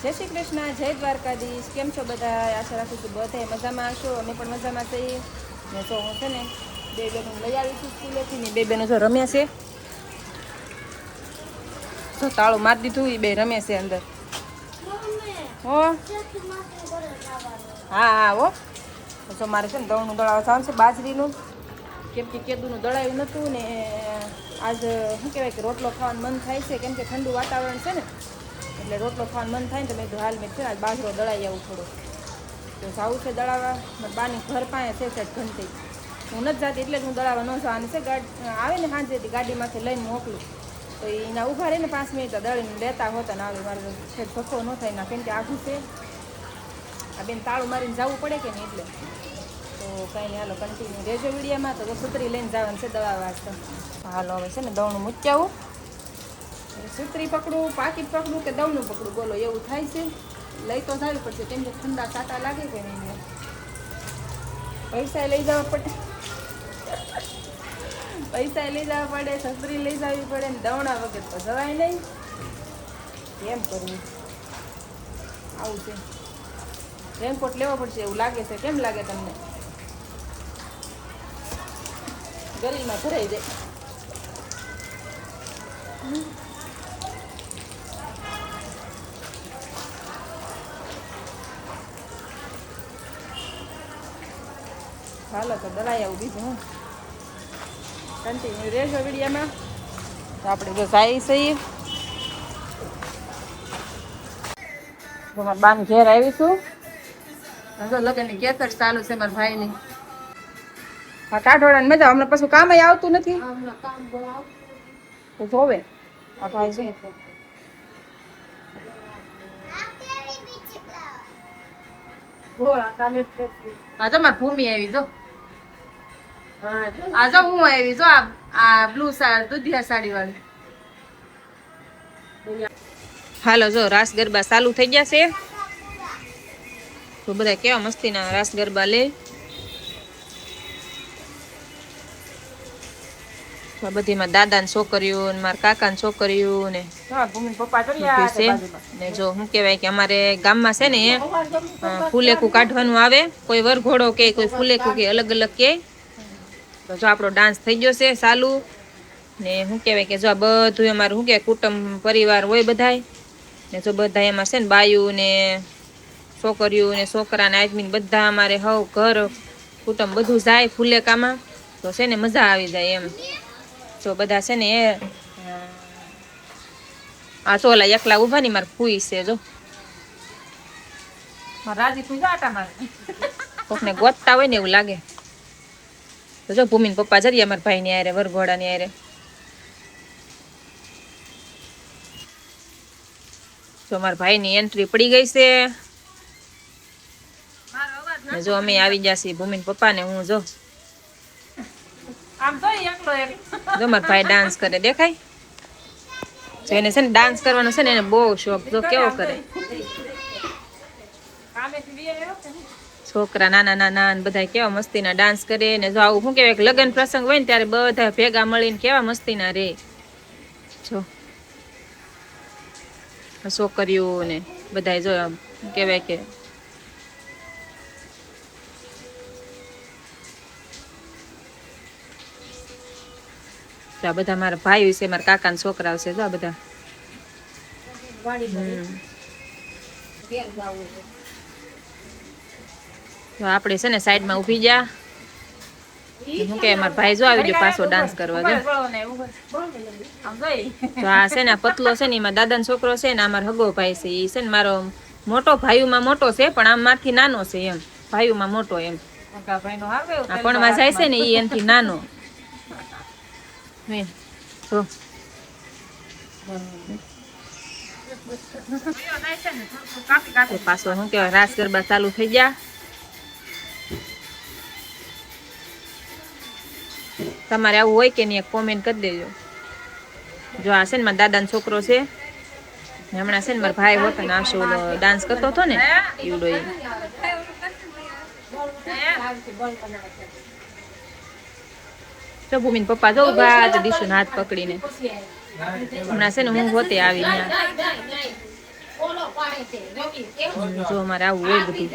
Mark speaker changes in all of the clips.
Speaker 1: જય શ્રી કૃષ્ણ, જય દ્વારકાધીશ. કેમ છો બધા? આશા રાખું છું બધા મજામાં હશો. અમે પણ મજામાં છીએ. ને તો હું છે ને બે બેનું લઈ આવી છું સ્કૂલેથી ને બે બેનું જો રમ્યા છે. તો તાળું મારી દીધું, એ બે રમે છે અંદર. હો હા હો. તો મારે છે ને દળનું દળાવ થવાનું છે બાજરીનું, કેમ કે કેદુનું દળાયું નહોતું ને આજ શું કહેવાય કે રોટલો ખાવાનું મન થાય છે, કેમ કે ઠંડુ વાતાવરણ છે ને એટલે રોટલો ખાવાનું મન થાય ને તો મેં હાલ મેં છે ને બાજરો દળાઈ આવું થોડો. તો જાવું છે દળાવવા. બાની ઘર પાસે છે સાહેબ ઘંટી. હું નથી જતી એટલે જ હું દળાવવા ન જવાની છે. આવે ને સાંજેથી ગાડીમાંથી લઈને મોકલું તો એના ઊભા રહીને 5 મિનિટ દળીને લેતા હોતા ને આવે. મારે છે ધક્કો ન થાય ના, કેમ કે આઘું છે. આ બેન તાળું મારીને જવું પડે કે નહીં એટલે. તો કંઈ નહીં, હાલો કન્ટિન્યુ રેજો વિડીયામાં. તો સુતરી લઈને જવાનું છે દવા વાસ્તે. હાલો હવે છે ને દવનું મૂકી આવું. સુતરી પકડું, પાકીટ પકડું કે દવનું પકડું, બોલો એવું થાય છે. લઈ તો જવી પડશે, કેમ કે ઠંડા સાટા લાગે કે નહીં. પૈસા લઈ જવા પડે, પૈસા લઈ જવા પડે, છત્રી લઈ જવી પડે ને દવણા વગર તો જવાય નહીં. કેમ કરવું? આવું છે. રેનકોટ લેવો પડશે એવું લાગે છે. કેમ લાગે તમને? ગલીમાં ભરાઈ જાય. હાલો તો દળાઈ આવું. બીજું હું કન્ટિન્યુ રહેજો વિડીયામાં. તો આપણે જો સાઈ સહી મારા બાન ઘેર આવીશું. જો લગ્નની કેસર ચાલુ છે મારા ભાઈની. હા કાઠોડાને મજા. હમણાં પાછું કામ આવતું નથી તો જોવે આ ભાઈ છે. હા તો મારી ભૂમિ આવી જો. આ જો હું આવી જો. આ બ્લુ સાડી, દુધિયા સાડી વાળી. હાલો જો રાસ ગરબા ચાલુ થઈ ગયા છે. તો બધા કેવા મસ્તીના રાસ ગરબા લે. બધીમાં દાદાની છોકરીઓ ને મારા કાકાની છોકરીઓ ને ને જો શું કહેવાય કે અમારે ગામમાં છે ને ફૂલેકું કાઢવાનું આવે. કોઈ વરઘોડો કે કોઈ ફૂલેકું કે અલગ અલગ કે. તો જો આપણો ડાન્સ થઈ ગયો છે ચાલુ. ને શું કહેવાય કે જો આ બધું અમારું શું કહેવાય કુટુંબ પરિવાર હોય બધાય. ને જો બધા એમાં છે ને બાયું ને છોકરીઓ ને છોકરા ને આદમી બધા અમારે હવ ઘર કુટુંબ બધું જાય ફૂલેકામાં. તો છે ને મજા આવી જાય એમ. તો બધા છે ને આ ચોલા એકલા ઉભા ની મારે ફૂઈ છે જો. રાજી ફૂઈ આટા મારે કોકને ગોતતા હોય ને એવું લાગે. તો જો ભૂમિન પપ્પા જરીએ અમારા ભાઈ ની આરે વરઘોડા ની આરે. જો મારા ભાઈ ની એન્ટ્રી પડી ગઈ છે. જો અમે આવી ગયા છીએ ભૂમિન પપ્પા ને હું જો. આમ તો એકલો એક જો મારા ભાઈ ડાન્સ કરે દેખાય. જો એને છે ને ડાન્સ કરવાનો છે ને એને બહુ શોખ. જો કેવો કરે. છોકરા નાના નાના બધા કેવા મસ્તીના ડાન્સ કરે. ને જો આવું શું કહેવાય લગ્ન પ્રસંગ હોય ને ત્યારે બધા ભેગા મળીને કેવા મસ્તીના રે. જો છોકરીઓ ને બધા જો આમ કહેવાય કે આ બધા મારા ભાઈ છે, મારા કાકાના છોકરાઓ છે. જો આ બધા તો આપણે છે ને સાઈડમાં ઊભી ગયા. શું કે મારા ભાઈ જો આવી ગયો પાછો ડાન્સ કરવા. તો આ છે ને પતલો છે ને એમાં દાદાનો છોકરો છે ને અમારો હગો ભાઈ છે. એ છે ને મારો મોટો ભાઈઓમાં મોટો છે પણ આમ મારથી નાનો છે એમ. ભાઈઓમાં મોટો એમ. પણ માં જાય છે ને એ એનથી નાનો. પાછો શું કેવાય રાસ ગરબા ચાલુ થઈ ગયા. તમારે આવું હોય કે નહીં એક કોમેન્ટ કરી દેજો. જો આ છે ને મારા દાદાનો છોકરો છે. હમણાં છે ને મારા ભાઈ હોતો ને આશો ડાન્સ કરતો હતો ને ઈવડો એ. જો ભૂમિન પપ્પા જો ઉભા તો દીશું હાથ પકડીને. હમણાં છે ને હું હોતે આવી જો અમારે આવું હોય બધું.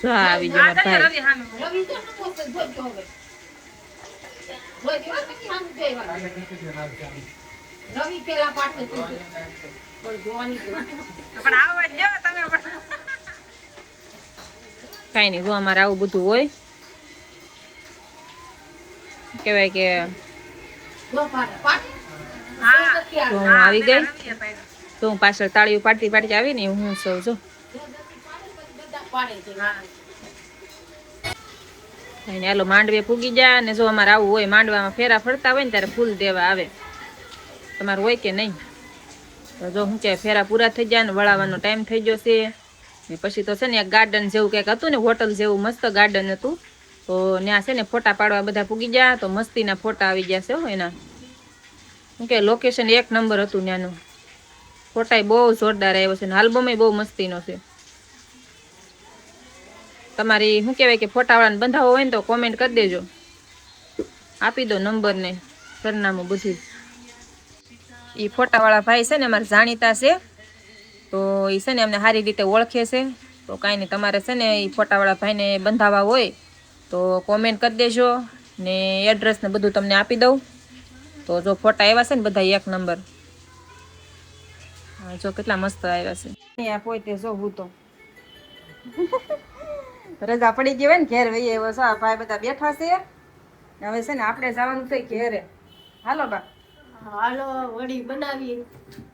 Speaker 1: જો આવી ગયો મારો ભાઈ.
Speaker 2: રવિ પેલા પાઠે
Speaker 1: કઈ નઈ જો અમારે આવું બધું હોય કેવાય કે તો હું આવી ગઈ તો હું પાછળ તાળીઓ પાડતી પાડતી આવી ને હું સૌ જો કઈ હાલો માંડવે પૂગી જા ને જો અમારે આવું હોય માંડવામાં ફેરા ફરતા હોય ને ત્યારે ફૂલ દેવા આવે. તમારું હોય કે નહીં? તો જો શું કે ફેરા પૂરા થઈ જાય ને વળાવવાનો ટાઈમ થઈ ગયો છે ને પછી તો છે ને એક ગાર્ડન જેવું કંઈક હતું ને હોટલ જેવું મસ્ત ગાર્ડન હતું તો ત્યાં છે ને ફોટા પાડવા બધા પૂગી ગયા તો મસ્તીના ફોટા આવી ગયા છે હો એના. શું કે લોકેશન એક નંબર હતું ત્યાંનું. ફોટા બહુ જોરદાર આવ્યો છે ને આલ્બમ બહુ મસ્તીનો છે. તમારી શું કહેવાય કે ફોટાવાળાને બંધાવો હોય ને તો કોમેન્ટ કરી દેજો, આપી દો નંબર ને સરનામું બધું. એ ફોટાવાળા ભાઈ છે ને અમારે જાણીતા છે તો એ છે ને અમને સારી રીતે ઓળખે છે તો કાંઈ નહીં તમારે છે ને એ ફોટાવાળા ભાઈને બંધાવા હોય તો કોમેન્ટ કરી દેજો ને એડ્રેસ ને બધું તમને આપી દઉં. તો જો ફોટા આવ્યા છે ને બધા એક નંબર. જો કેટલા મસ્ત આવ્યા છે. અહીંયા પોતે જો હું તો રજા પડી ગઈ હોય ને ઘેર વહી એવો છો ભાઈ બધા બેઠા છે હવે છે ને આપણે જવાનું છે ઘેરે. હાલો બા
Speaker 2: હાલો વડી બનાવી.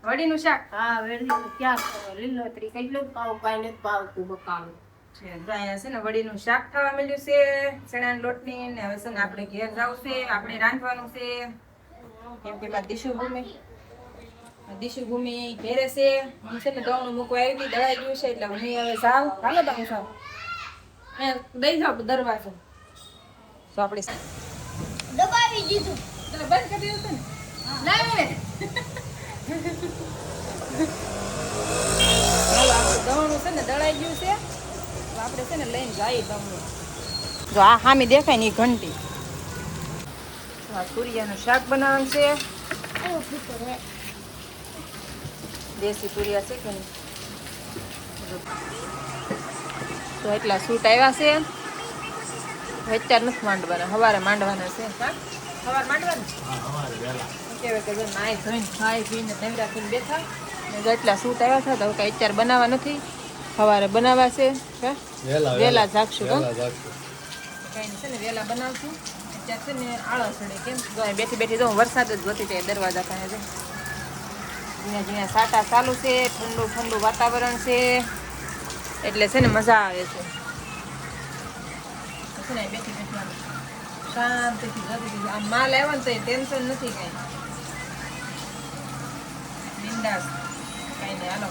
Speaker 1: વડીનું શાક?
Speaker 2: હા વડી ક્યાં લીલોતરી કેટલું પાવ કાઈ નથી પાવતું બકાલું
Speaker 1: છે. અહીંયા છે ને વડીનું શાક થવા મળ્યું છે ચણાના લોટની ને હવે છે ને આપણે ઘેર જવું છે આપણે રાંધવાનું છે કેમ કે મારા દિશુ ભૂમિ ઘેરે છે. હું છે ને દવણું મૂકવા આવી દળાઈ ગયું છે એટલે હું હવે જાઉં. હાલો બા હું જાઉં દઈ જાઓ દરવાજો તો આપણે
Speaker 2: દબાવી દીધું
Speaker 1: એટલે બંધ કરી દીધું ને લાવે હાલો આપણું દવણું છે ને દળાઈ ગયું છે તો આપણે છે ને લઈને જઈએ દવણું. જો આ સામે દેખાય ને એ ઘંટી. આ તુરિયાનું શાક બનાવવાનું છે. દેશી તુરિયા છે કે નહીં તો એટલા સૂટ આવ્યા છે. અત્યારે નથી માંડવાના સવારે માંડવાના છે. સવારે માંડવાના કહેવાય કે જો નાઈ ધોઈને ખાઈ પીને ધંધા થઈને બેઠા ને જો એટલા સૂટ આવ્યા છે તો હવે કાંઈ અત્યારે બનાવવા નથી સવારે બનાવવા છે. વહેલા જાગશું તો કાંઈ નહીં છે ને વહેલા બનાવશું. અત્યારે છે ને આળસ ચડે કેમ જો બેઠી બેઠી જો વરસાદ જ વધી જાય દરવાજા પાસે જો ઝીણા ઝીણા સાટા ચાલુ છે ઠંડુ ઠંડુ વાતાવરણ છે એટલે છે ને મજા આવે છે. બેઠી બેઠી શાંતિથી જતી આમ માલ આવ્યો ને તો ટેન્શન નથી કઈ બિંદાસ કઈ નહીં. હાલો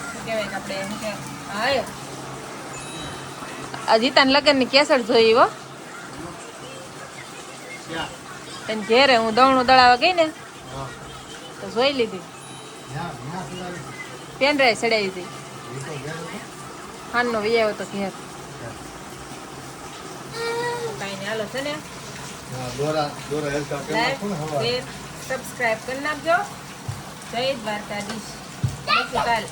Speaker 1: શું કહેવાય કે આપણે શું કે હા અજીતાન લગ્નની કેસર જોઈ હો એને ઘેરે હું દવણું દળાવા ગઈ ને તો જોઈ લીધી પેન રાય ચડાવી હતી હાનનો વી આવ્યો તો ઘેર. કઈ નહીં હાલો છે ને સબસ્ક્રાઈબ કરી નાખજો. જય દ્વારકાધીશ. કાલ